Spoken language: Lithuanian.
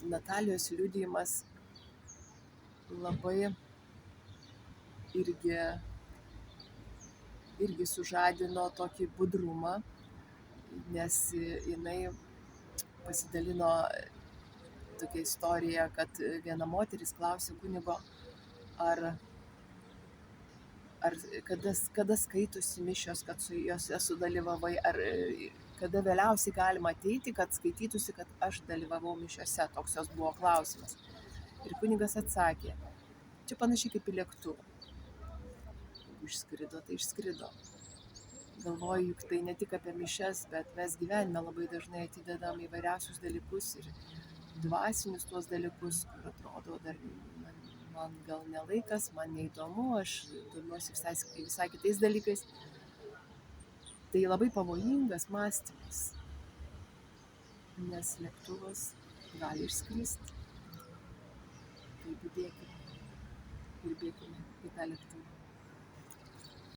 Natalijos liudijimas labai irgi sužadino tokį budrumą, nes jinai pasidalino tokia istorija, kad viena moteris klausė kunigo, ar kada skaitosi mišios, kad su jose sudalyvavai, ar kada vėliausiai galima ateiti, kad skaitytųsi, kad aš dalyvavau mišiose. Toks jos buvo klausimas. Ir kunigas atsakė, čia panašiai kaip į lėktuvą. Jeigu išskrido, tai išskrido. Galvoju, juk tai ne tik apie mišias, bet mes gyvenime labai dažnai atidedam įvairiausius dalykus ir dvasinius tuos dalykus, kur atrodo dar man gal nelaikas, man neįdomu, aš domiuosi visai kitais dalykais. Tai labai pavojingas mąstymas, nes lėktuvas gali išskristi. Tai budėkime ir bėkime į tą lėktuvą.